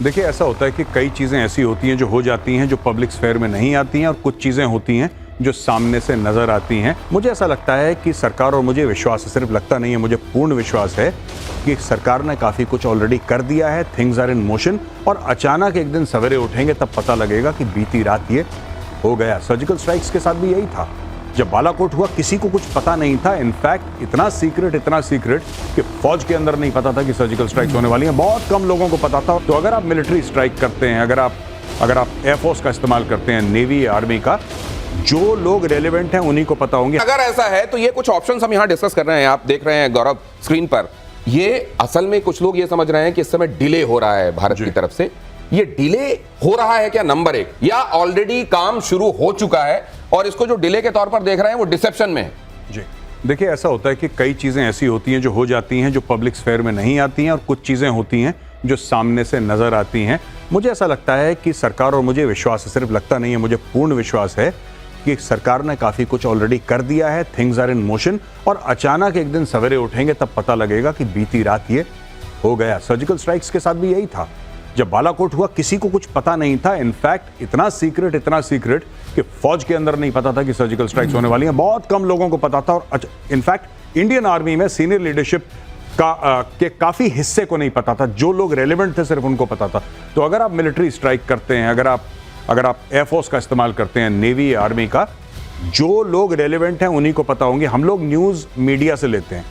देखिए, ऐसा होता है कि कई चीज़ें ऐसी होती हैं जो हो जाती हैं, जो पब्लिक स्फेयर में नहीं आती हैं, और कुछ चीज़ें होती हैं जो सामने से नज़र आती हैं। मुझे ऐसा लगता है कि सरकार, और मुझे विश्वास है, सिर्फ लगता नहीं है, मुझे पूर्ण विश्वास है कि सरकार ने काफ़ी कुछ ऑलरेडी कर दिया है। थिंग्स आर इन मोशन, और अचानक एक दिन सवेरे उठेंगे तब पता लगेगा कि बीती रात ये हो गया। सर्जिकल स्ट्राइक्स के साथ भी यही था। जब बालाकोट हुआ किसी को कुछ पता नहीं था। इनफैक्ट इतना सीक्रेट कि फौज के अंदर नहीं पता था कि सर्जिकल स्ट्राइक्स होने वाली हैं। बहुत कम लोगों को पता था। तो अगर आप मिलिट्री स्ट्राइक करते हैं, अगर आप एयरफोर्स का इस्तेमाल करते हैं, नेवी, आर्मी का, जो लोग रेलेवेंट हैं उन्हीं को पता होंगे। अगर ऐसा है तो ये कुछ ऑप्शंस हम यहाँ डिस्कस कर रहे हैं। आप देख रहे हैं गौरव स्क्रीन पर, ये असल में कुछ लोग ये समझ रहे हैं कि इस समय डिले हो रहा है भारत की तरफ से। ये डिले हो रहा है क्या, नंबर एक, या ऑलरेडी काम शुरू हो चुका है और इसको जो डिले के तौर पर देख रहे हैं वो डिसेप्शन में है? जी देखिए, ऐसा होता है कि कई चीज़ें ऐसी होती हैं जो हो जाती हैं, जो पब्लिक स्फेयर में नहीं आती हैं, और कुछ चीज़ें होती हैं जो सामने से नज़र आती हैं। मुझे ऐसा लगता है कि सरकार, और मुझे विश्वास है, सिर्फ लगता नहीं है, मुझे पूर्ण विश्वास है कि सरकार ने काफ़ी कुछ ऑलरेडी कर दिया है। थिंग्स आर इन मोशन, और अचानक एक दिन सवेरे उठेंगे तब पता लगेगा कि बीती रात ये हो गया। सर्जिकल स्ट्राइक्स के साथ भी यही था। जब बालाकोट हुआ किसी को कुछ पता नहीं था। इनफैक्ट इतना सीक्रेट कि फौज के अंदर नहीं पता था कि सर्जिकल स्ट्राइक्स होने वाली हैं। बहुत कम लोगों को पता था। और इनफैक्ट इंडियन आर्मी में सीनियर लीडरशिप के काफी हिस्से को नहीं पता था। जो लोग रेलेवेंट थे सिर्फ उनको पता था। तो अगर आप मिलिट्री स्ट्राइक करते हैं, अगर आप एयरफोर्स का इस्तेमाल करते हैं, नेवी, आर्मी का, जो लोग रेलेवेंट हैं उन्हीं को पता होंगे। हम लोग न्यूज मीडिया से लेते हैं।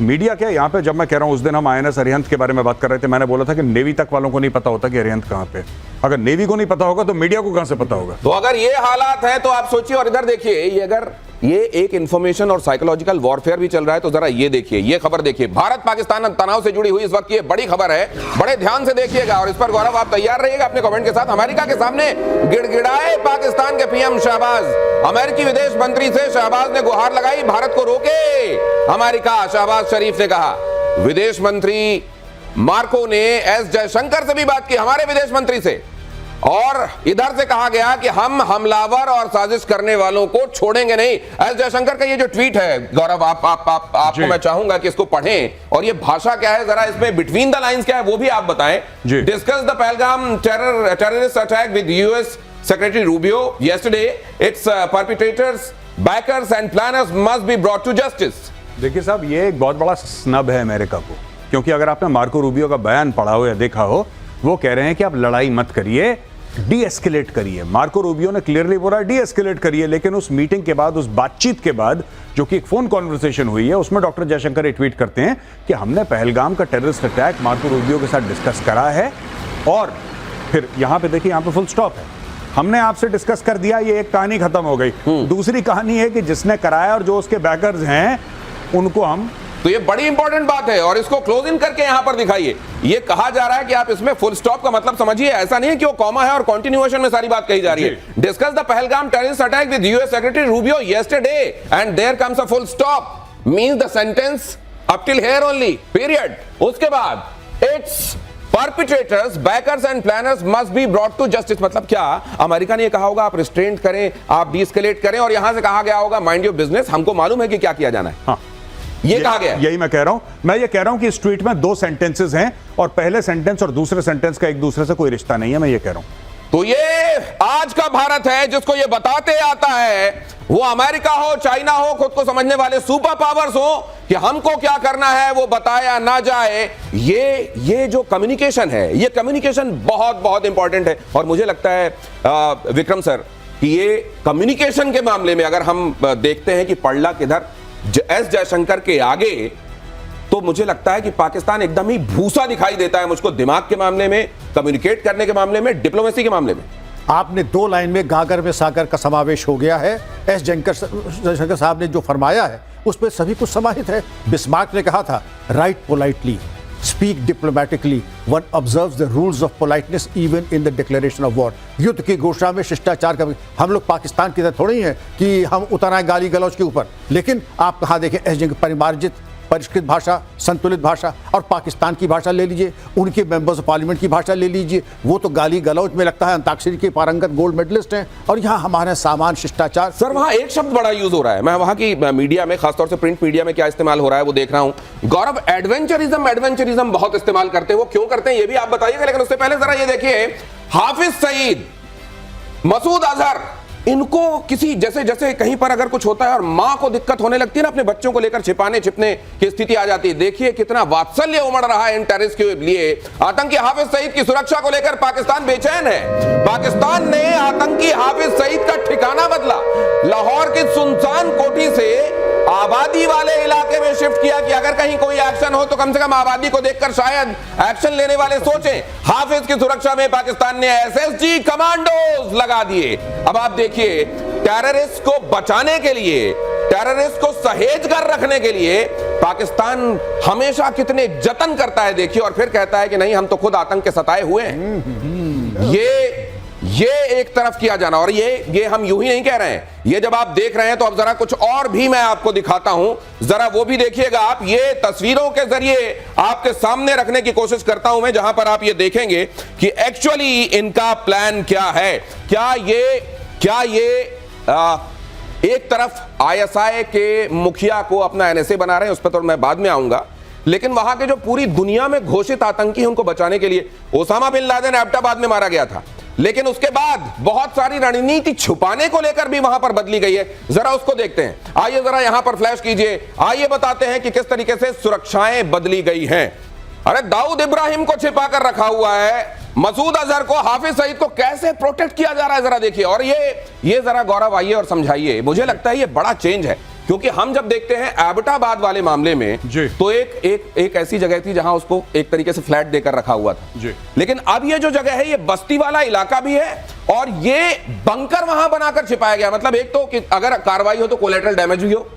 मीडिया क्या, यहाँ पे जब मैं कह रहा हूँ, उस दिन हम INS अरिहंत के बारे में बात कर रहे थे, मैंने बोला था कि नेवी तक वालों को नहीं पता होता कि अरिहंत कहाँ पे। अगर नेवी को नहीं पता होगा तो मीडिया को कहां से पता होगा? तो अगर ये हालात है तो आप सोचिए। और इधर देखिए, ये अगर ये एक इंफॉर्मेशन और साइकोलॉजिकल वॉरफेयर भी चल रहा है तो जरा ये देखिए, ये खबर देखिए। भारत पाकिस्तान तनाव से जुड़ी हुई इस वक्त ये बड़ी खबर है, बड़े ध्यान से देखिएगा और इस पर गौरव आप तैयार रहिएगा अपने कमेंट के साथ। अमेरिका के सामने गिड़गिड़ाए पाकिस्तान के PM शहबाज। अमेरिकी विदेश मंत्री से शहबाज ने गुहार लगाई, भारत को रोके अमेरिका, शहबाज शरीफ ने कहा। विदेश मंत्री मार्को ने S जयशंकर से भी बात की, हमारे विदेश मंत्री से, और इधर से कहा गया कि हम हमलावर और साजिश करने वालों को छोड़ेंगे नहीं। S जयशंकर का ये जो ट्वीट है गौरव, आपको मैं चाहूंगा कि इसको पढ़ें, और ये भाषा क्या है, जरा इसमें बिटवीन द लाइंस क्या है वो भी आप बताएं। Discuss the Pahalgam terrorist attack with US Secretary Rubio yesterday. Its perpetrators, backers and planners must be brought to justice. देखिए साहब, ये एक बहुत बड़ा स्नब है अमेरिका को, क्योंकि अगर आपने मार्को रूबियो का बयान पढ़ा हो या देखा हो, वो कह रहे हैं कि आप लड़ाई मत करिए, डी एस्केलेट करिए। मार्को रूबियो ने क्लियरली बोला डी एस्केलेट करिए। लेकिन उस मीटिंग के बाद, उस बातचीत के बाद, जो कि एक फोन कॉन्वर्सेशन हुई है, उसमें डॉक्टर जयशंकर ये ट्वीट करते हैं कि हमने पहलगाम का टेररिस्ट अटैक मार्को रूबियो के साथ डिस्कस करा है, और फिर यहां पे देखिए, यहां पे फुल स्टॉप है। हमने आपसे डिस्कस कर दिया, ये एक कहानी खत्म हो गई। दूसरी कहानी है कि जिसने कराया और जो उसके बैकर्स हैं उनको हम, तो ये बड़ी इंपॉर्टेंट बात है और इसको क्लोज इन करके यहां पर दिखाइए। ये कहा जा रहा है कि आप इसमें फुल स्टॉप का मतलब समझिए, ऐसा नहीं है कि वो कॉमा है और कंटिन्यूएशन में सारी बात कही जा रही है। Discuss the Pahalgam terrorist attack with US Secretary Rubio yesterday and there comes a full stop, means the sentence up till here only, period. उसके बाद its perpetrators, backers and planners must be brought to justice। मतलब क्या, America ने ये कहा होगा आप restraint करें, आप डीएस्केलेट करें, और यहां से कहा गया होगा माइंड योर बिजनेस, हमको मालूम है कि क्या किया जाना है। हाँ, ये कहा गया। यही मैं कह रहा हूं। मैं ये कह रहा हूं कि इस ट्वीट में 2 सेंटेंसेस हैं, और पहले सेंटेंस और दूसरे सेंटेंस का एक दूसरे से कोई रिश्ता नहीं है, मैं ये कह रहा हूं। तो ये आज का भारत है जिसको ये बताते आता है, वो अमेरिका हो, चाइना हो, खुद को समझने वाले सुपर पावर्स हो, कि हमको क्या करना है वो बताया ना जाए। ये जो कम्युनिकेशन है, ये कम्युनिकेशन बहुत बहुत इंपॉर्टेंट है। और मुझे लगता है विक्रम सर कि ये कम्युनिकेशन के मामले में अगर हम देखते हैं कि पड़ला किधर, S जयशंकर के आगे, तो मुझे लगता है कि पाकिस्तान एकदम ही भूसा दिखाई देता है मुझको, दिमाग के मामले में, कम्युनिकेट करने के मामले में, डिप्लोमेसी के मामले में। आपने 2 लाइन में गागर में सागर का समावेश हो गया है। S जयशंकर साहब ने जो फरमाया है उस पर सभी कुछ समाहित है। बिस्मार्क ने कहा था, right politely, speak diplomatically, one observes the rules of politeness even in the declaration of war. युद्ध की घोषणा में शिष्टाचार का, हम लोग पाकिस्तान की तरह थोड़ी हैं कि हम उतर आए गाली गलौज के ऊपर। लेकिन आप कहा देखें, S जयशंकर परिमार्जित परिष्कृत भाषा, संतुलित भाषा, और पाकिस्तान की भाषा ले लीजिए, उनके मेंबर्स ऑफ पार्लियामेंट की भाषा ले लीजिए, वो तो गाली गलौज में लगता है अंताक्षरी के पारंगत गोल्ड मेडलिस्ट हैं, और यहाँ हमारे सामान शिष्टाचार। सर वहां एक शब्द बड़ा यूज हो रहा है, मैं वहां की मीडिया में, खासतौर से प्रिंट मीडिया में क्या इस्तेमाल हो रहा है वो देख रहा हूं। गौरव, एडवेंचरिज्म बहुत इस्तेमाल करते हैं, वो क्यों करते हैं ये भी आप बताइएगा, लेकिन उससे पहले जरा ये देखिए, हाफिज सईद, मसूद अजहर, इनको किसी जैसे जैसे कहीं पर अगर कुछ होता है और मां को दिक्कत होने लगती है ना, अपने बच्चों को लेकर छिपाने छिपने की स्थिति आ जाती है। देखिए कितना वात्सल्य उमड़ रहा है इन टेररिस्ट के लिए। आतंकी हाफिज सईद की सुरक्षा को लेकर पाकिस्तान बेचैन है। पाकिस्तान ने आतंकी हाफिज सईद का ठिकाना बदला, लाहौर की सुनसान कोठी से आबादी वाले इलाके में शिफ्ट किया कि अगर कहीं कोई एक्शन हो तो कम से कम आबादी को देखकर शायद एक्शन लेने वाले सोचें। हाफिज की सुरक्षा में पाकिस्तान ने एसएसजी कमांडोज लगा दिए। अब आप देखिए, टेररिस्ट को बचाने के लिए, टेररिस्ट को सहेज कर रखने के लिए पाकिस्तान हमेशा कितने जतन करता है देखिए, और फिर कहता है कि नहीं हम तो खुद आतंक के सताए हुए हैं। ये एक तरफ किया जाना, और ये हम यूं ही नहीं कह रहे हैं, ये जब आप देख रहे हैं तो अब जरा कुछ और भी मैं आपको दिखाता हूं, जरा वो भी देखिएगा आप। ये तस्वीरों के जरिए आपके सामने रखने की कोशिश करता हूं मैं, जहां पर आप ये देखेंगे कि एक्चुअली इनका प्लान क्या है। क्या ये एक तरफ आईएसआई के मुखिया को अपना एनएसए बना रहे हैं, उस पर तो मैं बाद में आऊंगा, लेकिन वहां के जो पूरी दुनिया में घोषित आतंकी हैं उनको बचाने के लिए, ओसामा बिन लादेन एबटाबाद में मारा गया था, लेकिन उसके बाद बहुत सारी रणनीति छुपाने को लेकर भी वहां पर बदली गई है। जरा उसको देखते हैं, आइए जरा यहां पर फ्लैश कीजिए, आइए बताते हैं कि किस तरीके से सुरक्षाएं बदली गई हैं। अरे दाऊद इब्राहिम को छिपा कर रखा हुआ है, मसूद अजहर को, हाफिज सईद को कैसे प्रोटेक्ट किया जा रहा है जरा देखिए। और ये जरा गौरव आइए और समझाइए, मुझे लगता है ये बड़ा चेंज है, क्योंकि हम जब देखते हैं एबटाबाद वाले मामले में तो एक ऐसी जगह थी जहां उसको एक तरीके से फ्लैट देकर रखा हुआ था, लेकिन अब ये जो जगह है ये बस्ती वाला इलाका भी है और ये बंकर वहां बनाकर छिपाया गया। मतलब एक तो कि अगर कार्रवाई हो तो कोलेटरल डैमेज भी हो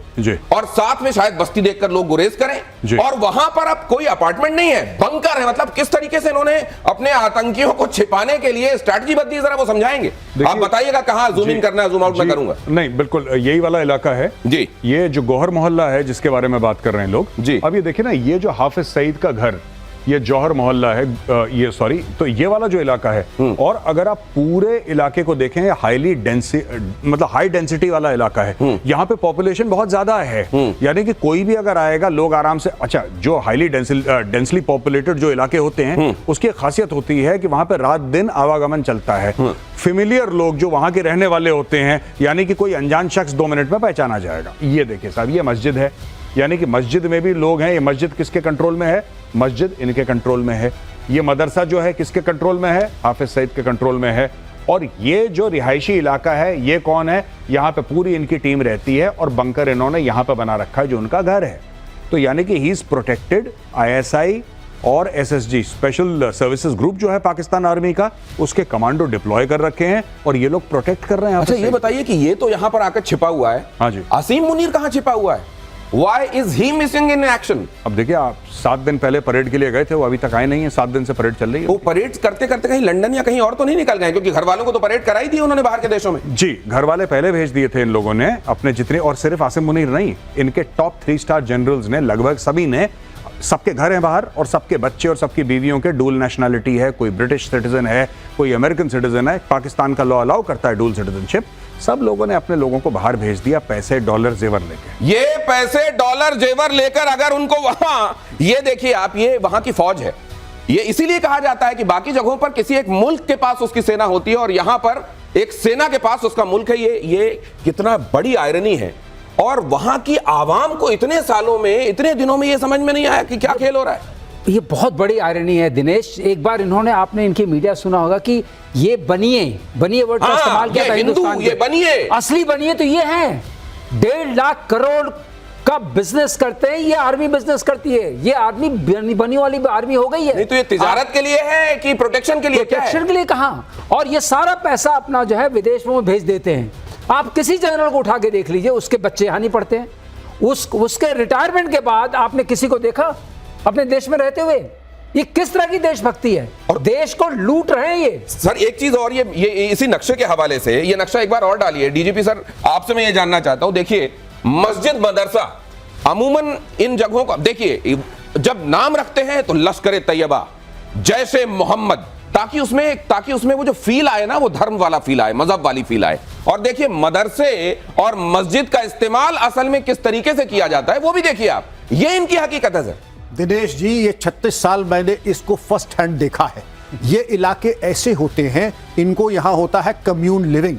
और साथ में शायद बस्ती देखकर लोग गुरेज करें, और वहां पर अब कोई अपार्टमेंट नहीं है, बंकर है। मतलब किस तरीके से इन्होंने अपने आतंकियों को छिपाने के लिए स्ट्रैटेजी बदली, जरा वो समझाएंगे। आप बताइएगा कहां जूम इन करना है, जूम आउट मैं करूंगा। नहीं, बिल्कुल यही वाला इलाका है जी, ये जो गौहर मोहल्ला है जिसके बारे में बात कर रहे हैं लोग जी। अब ये देखिए ना, ये जो हाफिज सईद का घर, ये जौहर मोहल्ला है, ये सॉरी, तो ये वाला जो इलाका है, और अगर आप पूरे इलाके को देखें, हाईली मतलब हाई डेंसिटी वाला इलाका है, यहाँ पे पॉपुलेशन बहुत ज्यादा है, यानी कि कोई भी अगर आएगा लोग आराम से, अच्छा जो हाईली डेंसली पॉपुलेटेड जो इलाके होते हैं उसकी खासियत होती है कि वहां पे रात दिन आवागमन चलता है। फेमिलियर लोग जो वहां के रहने वाले होते हैं, यानी कि कोई अनजान शख्स 2 मिनट में पहचाना जाएगा। ये देखिए साहब, ये मस्जिद है, यानी कि मस्जिद में भी लोग हैं। ये मस्जिद किसके कंट्रोल में है? मस्जिद इनके कंट्रोल में है। ये मदरसा जो है किसके कंट्रोल में है? हाफिज सईद के कंट्रोल में है। और ये जो रिहायशी इलाका है, ये कौन है? यहाँ पे पूरी इनकी टीम रहती है और बंकर इन्होंने यहाँ पे बना रखा है जो उनका घर है। तो यानी कि ही इज प्रोटेक्टेड। आईएसआई और एसएसजी स्पेशल सर्विसेज ग्रुप जो है पाकिस्तान आर्मी का, उसके कमांडो डिप्लॉय कर रखे हैं और ये लोग प्रोटेक्ट कर रहे हैं। अच्छा ये बताइए कि ये तो यहाँ पर आकर छिपा हुआ है, हाँ जी, असीम मुनीर कहाँ छिपा हुआ है? Why is he missing in action? अब देखिए, आप 7 दिन पहले परेड के लिए गए थे, वो अभी तक आए नहीं है। 7 दिन से परेड चल रही है। वो परेड करते करते कहीं लंदन या कहीं और तो नहीं निकल गए? क्योंकि घर वालों को तो परेड कराई थी उन्होंने बाहर के देशों में। जी, घर वाले पहले भेज दिए थे इन लोगों ने अपने जितने, और सिर्फ आसिम मुनीर नहीं, इनके टॉप 3 स्टार जनरल्स ने, लगभग सभी ने, सबके घर हैं बाहर और सबके बच्चे और सबकी बीवियों के डुअल नेशनैलिटी है। कोई ब्रिटिश सिटीजन है, कोई अमेरिकन सिटीजन है। पाकिस्तान का लॉ अलाउ करता है डुअल सिटीजनशिप। सब लोगों ने अपने लोगों को बाहर भेज दिया, पैसे डॉलर जेवर लेके। ये पैसे डॉलर जेवर लेकर अगर उनको वहां, ये देखिए आप, ये वहां की फौज है। ये इसीलिए कहा जाता है कि बाकी जगहों पर किसी एक मुल्क के पास उसकी सेना होती है और यहां पर एक सेना के पास उसका मुल्क है। ये कितना बड़ी आयरनी है। और वहां की आवाम को इतने सालों में, इतने दिनों में ये समझ में नहीं आया कि क्या खेल हो रहा है। ये बहुत बड़ी आयरनी है दिनेश। एक बार इन्होंने, आपने इनकी मीडिया सुना होगा कि ये बनिए वर्ड का इस्तेमाल किया था हिंदुस्तान में। ये बनिए, असली बनिए तो ये हैं। 1.5 लाख करोड़ का बिजनेस करते हैं, ये आर्मी बिजनेस करती है। ये आर्मी बनी वाली आर्मी हो गई है। नहीं तो ये तिजारत के लिए है कि प्रोटेक्शन के लिए? प्रोटेक्शन के लिए कहाँ। और ये सारा पैसा अपना जो है विदेशों में भेज देते हैं। आप किसी जनरल को उठा के देख लीजिए, उसके बच्चे यहाँ नहीं पढ़ते हैं। उसके रिटायरमेंट के बाद आपने किसी को देखा अपने देश में रहते हुए? ये किस तरह की देशभक्ति है? और देश को लूट रहे हैं ये। सर एक चीज और, ये इसी नक्शे के हवाले से, ये नक्शा एक बार और डालिए डीजीपी सर, आपसे मैं ये जानना चाहता हूं। देखिए, मस्जिद मदरसा अमूमन इन जगहों का देखिए, जब नाम रखते हैं तो लश्कर तैयबा, जैशे मोहम्मद, ताकि उसमें वो जो फील आए ना, वो धर्म वाला फील आए, मजहब वाली फील आए। और देखिए मदरसे और मस्जिद का इस्तेमाल असल में किस तरीके से किया जाता है वो भी देखिए आप, ये इनकी हकीकत है सर। दिनेश जी, ये 36 साल मैंने इसको फर्स्ट हैंड देखा है। ये इलाके ऐसे होते हैं, इनको यहां होता है कम्यून लिविंग।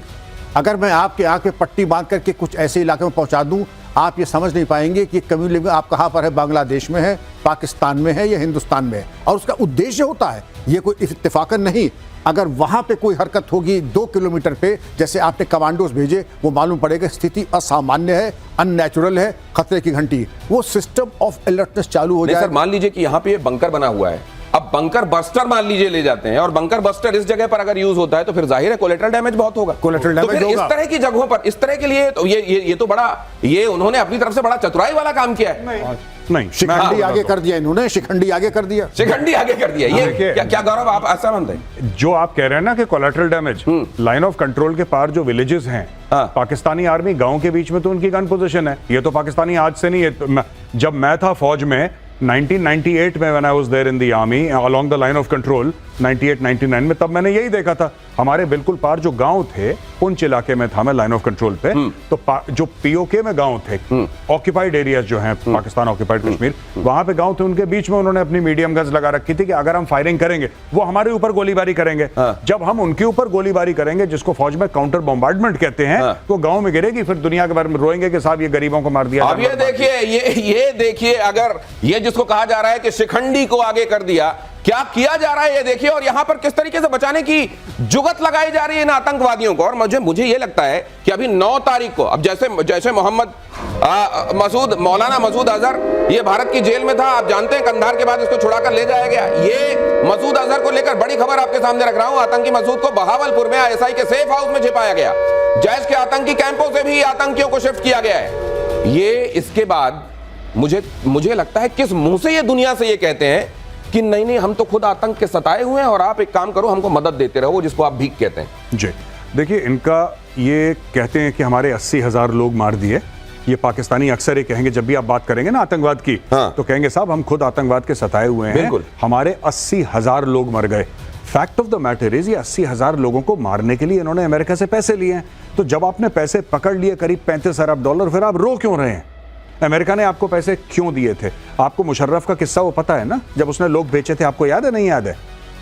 अगर मैं आपके आंख पे पट्टी बांध करके कुछ ऐसे इलाके में पहुंचा दूं, आप ये समझ नहीं पाएंगे कि कम्यून लिविंग आप कहां पर है, बांग्लादेश में है, पाकिस्तान में है या हिंदुस्तान में है। और उसका उद्देश्य होता है, ये कोई इत्तेफाकन नहीं, अगर वहां पे कोई हरकत होगी 2 किलोमीटर पे, जैसे आपने कमांडोज भेजे, वो मालूम पड़ेगा स्थिति असामान्य है, अननेचुरल है, खतरे की घंटी, वो सिस्टम ऑफ अलर्टनेस चालू हो जाए। सर मान लीजिए कि यहाँ पे ये बंकर बना हुआ है, अब बंकर बस्टर मान लीजिए ले जाते हैं, और बंकर बस्टर इस जगह पर अगर यूज होता है तो फिर जाहिर है कोलेटरल डैमेज बहुत होगा। कोलेटरल तो डैमेज फिर होगा। इस तरह की जगहों पर, इस तरह के लिए तो ये तो बड़ा, ये उन्होंने अपनी तरफ से बड़ा चतुराई वाला काम किया है। नहीं, शिखंडी आगे कर दिया इन्होंने, शिखंडी आगे कर दिया, शिखंडी आगे कर दिया। ये देखिए, क्या गौरव आप ऐसा मानते हैं? जो आप कह रहे हैं ना कि collateral damage, line of control के पार जो विलेजेस हैं, पाकिस्तानी आर्मी गांव के बीच में तो उनकी गन पोजीशन है। ये तो पाकिस्तानी आज से नहीं है, जब मैं था फौज में 1998 में, when I was there in the army along the line of control 98-99 में, तब मैंने यही देखा था। हमारे बिल्कुल पार जो गांव थे, पुंछ इलाके में था मैं लाइन ऑफ कंट्रोल पे, तो जो पीओके में गांव थे, ऑक्यूपाइड एरियाज जो हैं, पाकिस्तान ऑक्यूपाइड कश्मीर, वहां पे गांव थे, उनके बीच में उन्होंने अपनी मीडियम गन्स लगा रखी थी कि अगर हम फायरिंग करेंगे वो हमारे ऊपर गोलीबारी करेंगे। जब हम उनके ऊपर गोलीबारी करेंगे, जिसको फौज में काउंटर बॉम्बार्डमेंट कहते हैं, तो गांव में गिरेगी, फिर दुनिया के बारे में रोएंगे कि साहब ये गरीबों को मार दिया। अब ये देखिए, अगर ये जिसको कहा जा रहा है कि शिखंडी को आगे कर दिया, क्या किया जा रहा है ये देखिए, और यहां पर किस तरीके से बचाने की जुगत लगाई जा रही है इन आतंकवादियों को। और मुझे ये लगता है कि अभी 9 तारीख को, अब जैसे मोहम्मद मौलाना मसूद अजहर, ये भारत की जेल में था, आप जानते हैं, कंधार के बाद इसको छुड़ाकर ले जाया गया। ये मसूद अजहर को लेकर बड़ी खबर आपके सामने रख रहा हूं। आतंकी मसूद को बहावलपुर में ISI के सेफ हाउस में छिपाया गया, जैश के आतंकी कैंपों से भी आतंकियों को शिफ्ट किया गया है। ये इसके बाद मुझे लगता है किस मुंह से ये दुनिया से ये कहते हैं कि नहीं हम तो खुद आतंक के सताए हुए हैं और आप एक काम करो, हमको मदद देते रहो, जिसको आप भीख कहते हैं। जी देखिए, इनका ये कहते हैं कि हमारे 80,000 लोग मार दिए। ये पाकिस्तानी अक्सर ये कहेंगे, जब भी आप बात करेंगे ना आतंकवाद की, तो कहेंगे साहब हम खुद आतंकवाद के सताए हुए हैं, बिल्कुल, हमारे 80,000 लोग मर गए। Fact of the matter is, ये 80,000 लोगों को मारने के लिए इन्होंने अमेरिका से पैसे लिए हैं। तो जब आपने पैसे पकड़ लिए करीब $35 अरब, फिर आप रो क्यों रहे हैं? अमेरिका ने आपको पैसे क्यों दिए थे? आपको मुशर्रफ का किस्सा वो पता है ना, जब उसने लोग बेचे थे, आपको याद है नहीं याद है?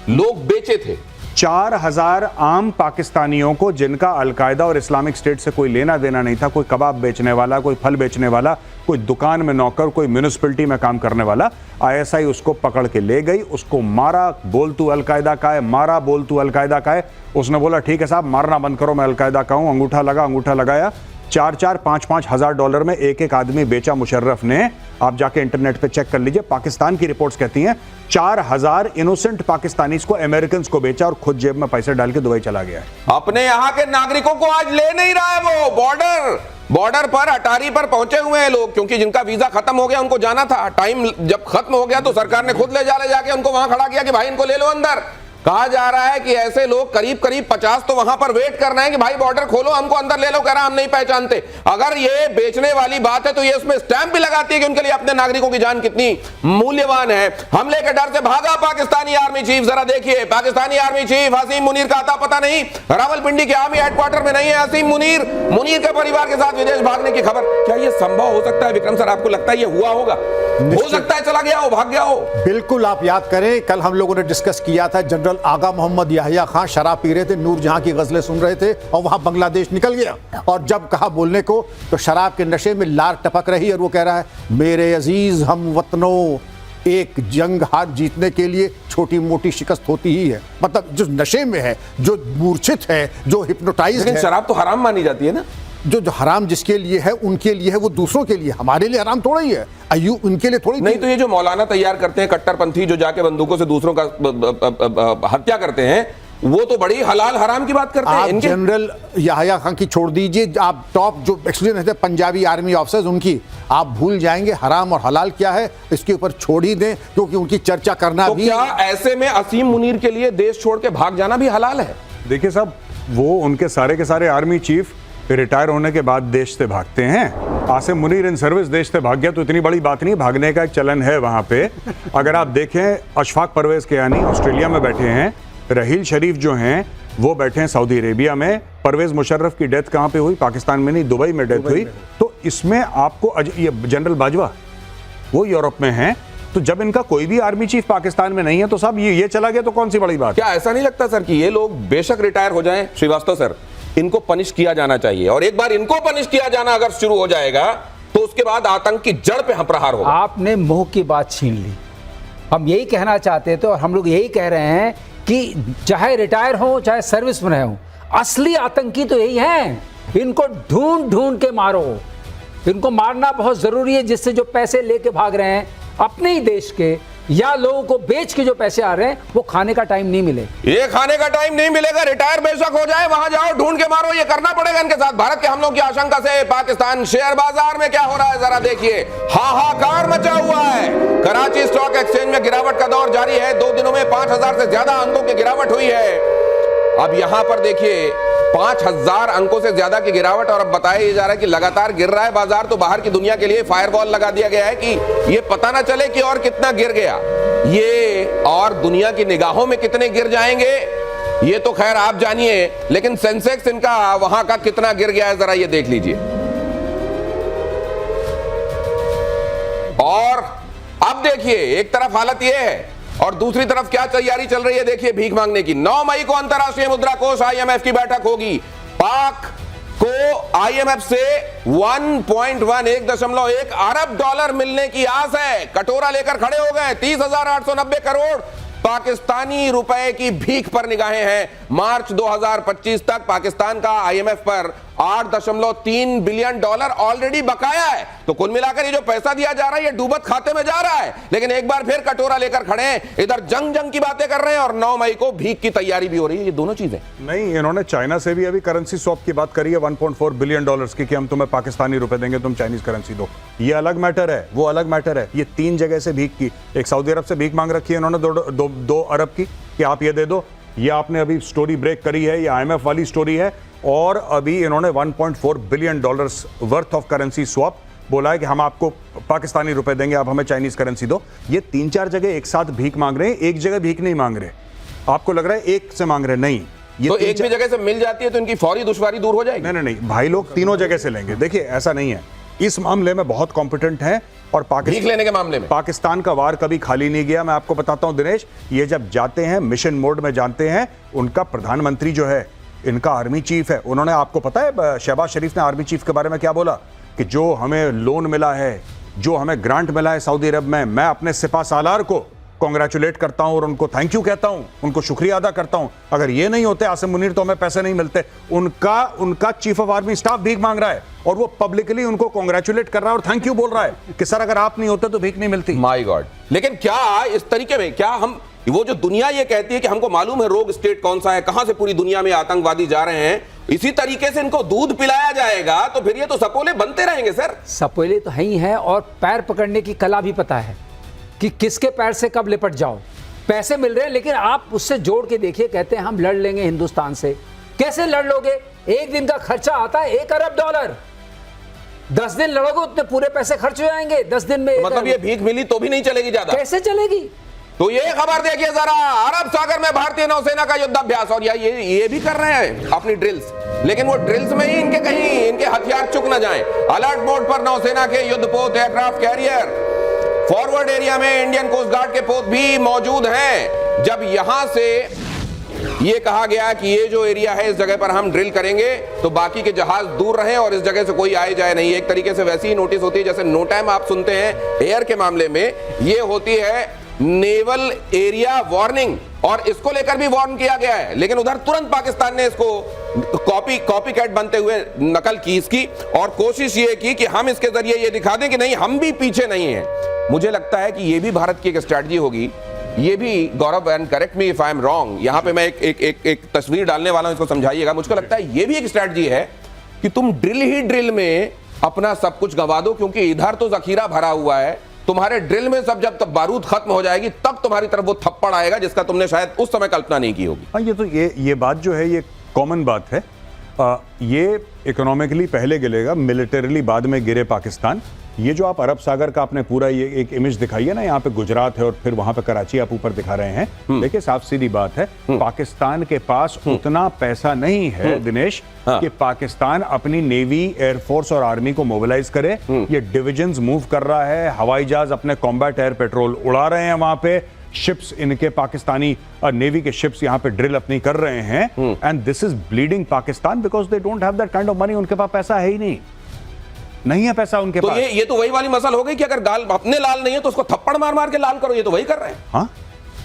लोग बेचे थे 4,000 आम पाकिस्तानियों को, जिनका अलकायदा और इस्लामिक स्टेट से कोई लेना देना नहीं था, कोई कबाब बेचने वाला, कोई फल बेचने वाला, कोई दुकान में नौकर, कोई म्यूनिसिपैलिटी में काम करने वाला। ISI उसको पकड़ के ले गई, उसको मारा, बोल तू अलकायदा का है, मारा, बोल तू अलकायदा का है। उसने बोला ठीक है साहब मारना बंद करो, मैं अलकायदा का हूं। अंगूठा लगाया, 4-5 हज़ार डॉलर में एक आदमी बेचा मुशर्रफ ने। आप जाके इंटरनेट पे चेक कर लीजिए, पाकिस्तान की रिपोर्ट्स कहती हैं 4,000 इनोसेंट पाकिस्तानीज को अमेरिकन को बेचा और खुद जेब में पैसे डाल के दुबई चला गया है। अपने यहां के नागरिकों को आज ले नहीं रहा है वो। बॉर्डर पर अटारी पर पहुंचे हुए हैं लोग, क्योंकि जिनका वीजा खत्म हो गया, उनको जाना था, टाइम जब खत्म हो गया तो सरकार ने खुद ले जाके उनको वहां खड़ा किया कि भाई इनको ले लो अंदर। कहा जा रहा है कि ऐसे लोग करीब 50 तो वहां पर वेट कर रहे हैं कि भाई बॉर्डर खोलो, हमको अंदर ले लो। कह रहा हम नहीं पहचानते। अगर ये बेचने वाली बात है तो ये उसमें स्टैंप भी लगाती है कि उनके लिए अपने नागरिकों की जान कितनी मूल्यवान है। हमले के डर से भागा पाकिस्तानी आर्मी चीफ। जरा देखिए, पाकिस्तानी आर्मी चीफ हसीम मुनीर का आता पता नहीं, रावलपिंडी के आर्मी हेडक्वार्टर में नहीं है हसीम मुनीर के परिवार के साथ विदेश भागने की खबर। क्या ये संभव हो सकता है विक्रम सर? आपको लगता है ये हुआ होगा? हो सकता है चला गया हो, भाग गया हो। बिल्कुल, आप याद करें कल हम लोगों ने डिस्कस किया था, जनरल आगा मोहम्मद याहिया खान शराब पी रहे थे, नूरजहां की गजलें सुन रहे थे और वहां बांग्लादेश निकल गया। और जब कहा बोलने को तो शराब के नशे में लार टपक रही और वो कह रहा है मेरे अजीज हम वतनों, एक जंग हार जीतने के लिए छोटी मोटी शिकस्त होती ही है। मतलब जो नशे में है, जो मूर्छित है, जो हिप्नोटाइज्ड है। शराब तो हराम मानी जाती है ना। जो हराम जिसके लिए है उनके लिए है, वो दूसरों के लिए, हमारे लिए हराम थोड़ा ही है। अय्यू उनके लिए थोड़ी नहीं। तो ये जो मौलाना तैयार करते हैं कट्टरपंथी, जो जाके बंदूकों से दूसरों का हत्या करते हैं, वो तो बड़ी हलाल हराम की बात करते हैं। आप जनरल याहिया खान की छोड़ दीजिए, आप टॉप जो एक्सपीरियंस है पंजाबी आर्मी ऑफिसर्स, उनकी आप भूल जाएंगे हराम और हलाल क्या है। इसके ऊपर छोड़ ही दें, क्योंकि उनकी चर्चा करना तो भी। क्या ऐसे में असीम मुनीर के लिए देश छोड़ के भाग जाना भी हलाल है? देखिए साहब, वो उनके सारे के सारे आर्मी चीफ रिटायर होने के बाद देश से भागते हैं। आसिम मुनीर इन सर्विस देश से भाग गया तो इतनी बड़ी बात नहीं, भागने का एक चलन है वहां पे। अगर आप देखें, अशफाक परवेज कियानी ऑस्ट्रेलिया में बैठे हैं, रहील शरीफ जो हैं वो बैठे हैं सऊदी अरेबिया में, परवेज मुशर्रफ की डेथ कहां पे हुई? पाकिस्तान में नहीं, दुबई में डेथ हुई। तो इसमें आपको ये जनरल बाजवा वो यूरोप में हैं। तो जब इनका कोई भी आर्मी चीफ पाकिस्तान में नहीं है तो साहब ये चला गया तो कौन सी बड़ी बात? क्या ऐसा नहीं लगता सर कि ये लोग बेशक रिटायर हो जाएं, श्रीवास्तव सर, इनको पनिश किया जाना चाहिए, और एक बार इनको पनिश किया जाना अगर शुरू हो जाएगा तो उसके बाद आतंक की जड़ पे हम प्रहार होगा। आपने मुंह की बात छीन ली। हम यही कहना चाहते थे और हम लोग यही कह रहे हैं कि चाहे रिटायर हो चाहे सर्विस में हो, असली आतंकी तो यही हैं। इनको ढूंढ ढूंढ के मारो, इनको मारना बहुत जरूरी है, जिससे जो पैसे लेके भाग रहे हैं अपने ही देश के या लोगों को बेच के जो पैसे आ रहे हैं वो खाने का टाइम नहीं मिले। ये खाने का टाइम नहीं मिलेगा, रिटायर बेशक हो जाए, वहां जाओ ढूंढ के मारो, ये करना पड़ेगा इनके साथ। भारत के हमलों की आशंका से पाकिस्तान शेयर बाजार में क्या हो रहा है जरा देखिए, हाहाकार मचा हुआ है। कराची स्टॉक एक्सचेंज में गिरावट का दौर जारी है, 2 दिनों में 5000 से ज्यादा अंकों की गिरावट हुई है। अब यहां पर देखिए 5000 अंकों से ज्यादा की गिरावट, और अब बताया जा रहा है कि लगातार गिर रहा है बाजार, तो बाहर की दुनिया के लिए फायरवॉल लगा दिया गया है कि ये पता ना चले कि और कितना गिर गया, ये और दुनिया की निगाहों में कितने गिर जाएंगे ये तो खैर आप जानिए, लेकिन सेंसेक्स इनका वहां का कितना गिर गया है जरा ये देख लीजिए। और अब देखिए एक तरफ हालत ये है और दूसरी तरफ क्या तैयारी चल रही है, देखिए भीख मांगने की। 9 मई को अंतरराष्ट्रीय मुद्रा कोष IMF की बैठक होगी। पाक को IMF से 1.1 अरब डॉलर मिलने की आस है। कटोरा लेकर खड़े हो गए, 30,890 करोड़ पाकिस्तानी रुपए की भीख पर निगाहें हैं। मार्च 2025 तक पाकिस्तान का IMF पर 8.3 बिलियन डॉलर ऑलरेडी बकाया है। तो कुल मिलाकर ये जो पैसा दिया जा रहा है ये डूबत खाते में जा रहा है। लेकिन एक बार फिर कटोरा लेकर खड़े हैं, इधर जंग की बातें कर रहे हैं और 9 मई को भीख की तैयारी भी हो रही है। ये दोनों चीजें नहीं, इन्होंने चाइना से भी अभी करेंसी स्वैप की बात करी है 1.4 बिलियन डॉलर्स की, कि हम तुम्हें पाकिस्तानी रुपए देंगे, तुम चाइनीज करेंसी दो। ये अलग मैटर है, वो अलग मैटर है। ये 3 जगह से भीख की, एक सऊदी अरब से भीख मांग रखी है इन्होंने 2 अरब की कि आप ये दे दो। ये आपने अभी स्टोरी ब्रेक करी है, ये IMF वाली स्टोरी है। और अभी इन्होंने 1.4 billion dollars worth of currency swap बोला है कि हम आपको पाकिस्तानी रुपए देंगे, आप हमें चाइनीज करेंसी दो। ये 3-4 जगह एक साथ भीख मांग रहे हैं, एक जगह भीख नहीं मांग रहे। आपको लग रहा है एक से मांग रहे, नहीं। ये तो एक भी जगह से मिल जाती है तो इनकी फौरी दुश्वारी दूर हो जाएगी। नहीं, भाई लोग तीनों जगह से लेंगे। देखिए ऐसा नहीं है, इस मामले में बहुत कॉम्पिटेंट है और भीख लेने के मामले में पाकिस्तान का वार कभी खाली नहीं गया। मैं आपको बताता हूं दिनेश, ये जब जाते हैं मिशन मोड में जानते हैं, उनका प्रधानमंत्री जो है, इनका आर्मी चीफ है, उन्होंने, आपको पता है शहबाज शरीफ ने आर्मी चीफ के बारे में क्या बोला कि जो हमें लोन मिला है, जो हमें ग्रांट मिला है सऊदी अरब में, मैं अपने सिपा सालार को कांग्रेचुलेट करता हूं और उनको थैंक यू कहता हूं, उनको शुक्रिया अदा करता हूं। अगर ये नहीं होते आसिम मुनीर तो हमें पैसे नहीं मिलते। उनका चीफ ऑफ आर्मी स्टाफ भीख मांग रहा है और वो पब्लिकली उनको कांग्रेचुलेट कर रहा है और थैंक यू बोल रहा है कि सर अगर आप नहीं होते तो भीख नहीं मिलती। My God. लेकिन क्या इस तरीके में, क्या हम, वो जो दुनिया ये कहती है कि हमको मालूम है रोग स्टेट कौन सा है, कहां से पूरी दुनिया में आतंकवादी जा रहे हैं, इसी तरीके से इनको दूध पिलाया जाएगा तो फिर ये तो सपोले बनते रहेंगे सर। सपोले तो है ही है, और पैर पकड़ने की कला भी पता है कि किसके पैर से कब लिपट जाओ। पैसे मिल रहे हैं लेकिन आप उससे जोड़ के देखिए, कहते हैं हम लड़ लेंगे हिंदुस्तान से। कैसे लड़ लोगे? एक दिन का खर्चा आता है 1 अरब डॉलर। 10 दिन लड़ोगे उतने पूरे पैसे खर्च हो जाएंगे 10 दिन में। मतलब ये भीख मिली तो भी नहीं चलेगी ज्यादा। कैसे चलेगी? तो ये खबर देखिए जरा, अरब सागर में भारतीय नौसेना का युद्धाभ्यास, और ये भी कर रहे हैं अपनी ड्रिल्स, लेकिन वो ड्रिल्स में ही इनके हथियार चुक न जाएं। अलर्ट मोड पर नौसेना के युद्धपोत, एयरक्राफ्ट कैरियर, फॉरवर्ड एरिया में इंडियन कोस्ट गार्ड के पोत भी मौजूद हैं। जब यहां से ये कहा गया कि ये जो एरिया है इस जगह पर हम ड्रिल करेंगे तो बाकी के जहाज दूर रहें और इस जगह से कोई आए जाए नहीं। एक तरीके से वैसी ही नोटिस होती है जैसे नो टाइम आप सुनते हैं एयर के मामले में, ये होती है नेवल एरिया वार्निंग, और इसको लेकर भी वार्न किया गया है। लेकिन उधर तुरंत पाकिस्तान ने इसको कॉपी कैट बनते हुए नकल की इसकी, और कोशिश ये की कि हम इसके जरिए ये दिखा दें कि नहीं, हम भी पीछे नहीं हैं। मुझे लगता है कि ये भी भारत की एक स्ट्रैटेजी होगी। ये भी Gaurav, and correct me if I am wrong, यहां पे मैं एक तस्वीर डालने वाला हूं, इसको समझाइएगा। मुझको लगता है ये भी एक स्ट्रैटेजी है कि तुम ड्रिल ही ड्रिल में अपना सब कुछ गंवा दो, क्योंकि इधर तो जखीरा भरा हुआ है। तुम्हारे ड्रिल में सब जब तक बारूद खत्म हो जाएगी तब तुम्हारी तरफ वो थप्पड़ आएगा जिसका तुमने शायद उस समय कल्पना नहीं की होगी। हाँ, ये तो ये बात जो है ये कॉमन बात है। ये इकोनॉमिकली पहले गिरेगा, मिलिटरीली बाद में गिरे पाकिस्तान। ये जो आप अरब सागर का आपने पूरा ये एक इमेज दिखाई है ना, यहाँ पे गुजरात है और फिर वहां पे कराची आप ऊपर दिखा रहे हैं। देखिए साफ सीधी बात है, पाकिस्तान के पास उतना पैसा नहीं है दिनेश कि पाकिस्तान अपनी नेवी, एयरफोर्स और आर्मी को मोबिलाइज करे। ये डिविजन्स मूव कर रहा है, हवाई जहाज अपने कॉम्बैट एयर पेट्रोल उड़ा रहे हैं वहां पे, शिप्स इनके पाकिस्तानी नेवी के शिप्स यहाँ पे ड्रिल अपनी कर रहे हैं। And this is bleeding Pakistan because they don't have that kind of money. उनके पास पैसा है ही नहीं है पैसा उनके तो पास। ये तो वही वाली मसल हो गई कि अगर गाल अपने लाल नहीं है तो उसको थप्पड़ मार मार के लाल करो। ये तो वही कर रहे हैं। हाँ,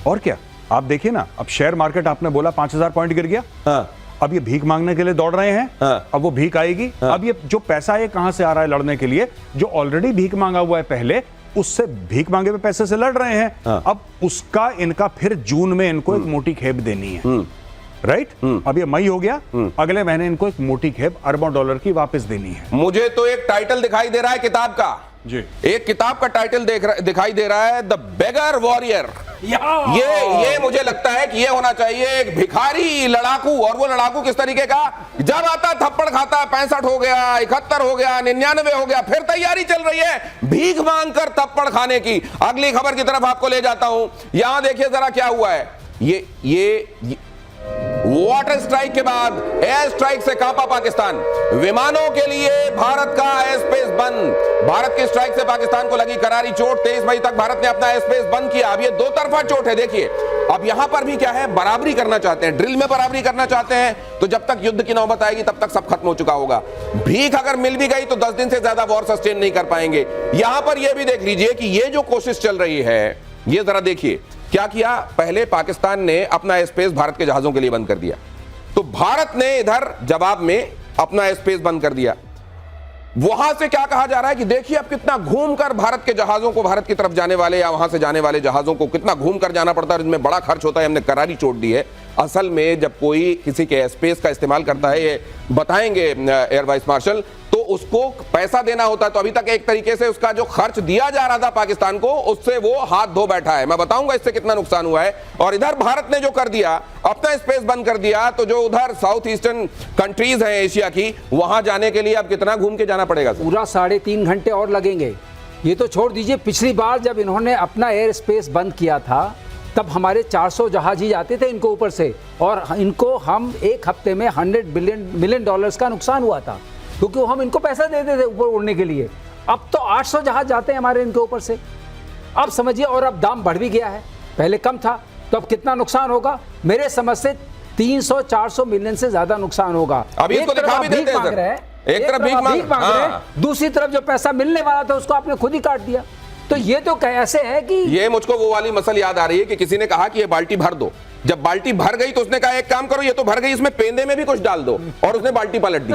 और क्या। आप देखिए ना, अब शेयर मार्केट आपने बोला 5000 पॉइंट गिर गया। हाँ। अब ये भीख मांगने के लिए दौड़ रहे हैं। हाँ। अब वो भीख आएगी। अब ये जो पैसा है कहां से आ रहा है लड़ने के लिए? जो ऑलरेडी भीख मांगा हुआ है पहले, उससे भीख मांगे हुए पैसे से लड़ रहे हैं। हाँ। अब उसका इनका फिर जून में इनको एक मोटी खेप देनी है, राइट? अब ये मई हो गया, अगले महीने इनको एक मोटी खेप अरबों डॉलर की वापस देनी है। मुझे तो एक टाइटल दिखाई दे रहा है किताब का जी। एक किताब का टाइटल दिखाई दे रहा है, द बेगर वॉरियर। ये मुझे लगता है कि ये होना चाहिए एक भिखारी लड़ाकू। और वो लड़ाकू किस तरीके का? जब आता थप्पड़ खाता, 65 हो गया, 71 हो गया, 99 हो गया, फिर तैयारी चल रही है भीख मांगकर थप्पड़ खाने की। अगली खबर की तरफ आपको ले जाता हूं। यहां देखिए जरा क्या हुआ है। ये वाटर स्ट्राइक के बाद एयर स्ट्राइक से कांपा पाकिस्तान। विमानों के लिए भारत का एयर स्पेस बंद। भारत की स्ट्राइक से पाकिस्तान को लगी करारी चोट। 23 मई तक भारत ने अपना एयर स्पेस बंद किया। अब ये दो तरफा चोट है। देखिए अब यहां पर भी क्या है, बराबरी करना चाहते हैं, ड्रिल में बराबरी करना चाहते हैं। तो जब तक युद्ध की नौबत आएगी तब तक सब खत्म हो चुका होगा। भीख अगर मिल भी गई तो 10 दिन से ज्यादा वॉर सस्टेन नहीं कर पाएंगे। यहां पर यह भी देख लीजिए कि ये जो कोशिश चल रही है, ये जरा देखिए क्या किया। पहले पाकिस्तान ने अपना एयर स्पेस भारत के जहाजों के लिए बंद कर दिया, तो भारत ने इधर जवाब में अपना एयर स्पेस बंद कर दिया। वहां से क्या कहा जा रहा है कि देखिए अब कितना घूमकर भारत के जहाजों को, भारत की तरफ जाने वाले या वहां से जाने वाले जहाजों को कितना घूमकर जाना पड़ता है, इसमें बड़ा खर्च होता है। हमने करारी चोट दी है। असल में जब कोई किसी के एयर स्पेस का इस्तेमाल करता है, ये बताएंगे एयर वाइस मार्शल, तो उसको पैसा देना होता है। तो अभी तक एक तरीके से उसका जो खर्च दिया जा रहा था पाकिस्तान को, उससे वो हाथ धो बैठा है। मैं बताऊंगा इससे कितना नुकसान हुआ है। और इधर भारत ने जो कर दिया, अपना स्पेस बंद कर दिया, तो जो उधर साउथ ईस्टर्न कंट्रीज हैं एशिया की, वहां जाने के लिए अब कितना घूम के जाना पड़ेगा? पूरा 3.5 घंटे और लगेंगे। ये तो छोड़ दीजिए, पिछली बार जब इन्होंने अपना एयर स्पेस बंद किया था तब हमारे 400 जहाज ही जाते थे इनको ऊपर से, और इनको हम एक हफ्ते में $100 मिलियन का नुकसान हुआ था, क्योंकि हम इनको पैसा देते थे ऊपर उड़ने के लिए। अब तो 800 जहाज जाते हैं हमारे इनके ऊपर से। अब समझिए, और अब दाम बढ़ भी गया है, पहले कम था, तो अब कितना नुकसान होगा? मेरे समझ से 300-400 मिलियन से ज्यादा नुकसान होगा। अभी इसको दिखा भी देते हैं सर। एक तरफ भीख मांग रहे हैं, दूसरी तरफ जो पैसा मिलने वाला था उसको आपने खुद ही काट दिया। तो ये तो कैसे है कि ये मुझको वो वाली मसल याद आ रही है कि किसी ने कहा कि ये बाल्टी भर दो। जब बाल्टी भर गई तो उसने कहा एक काम करो, ये तो भर गई, इसमें पेंदे में भी कुछ डाल दो, और उसने बाल्टी पलट दी।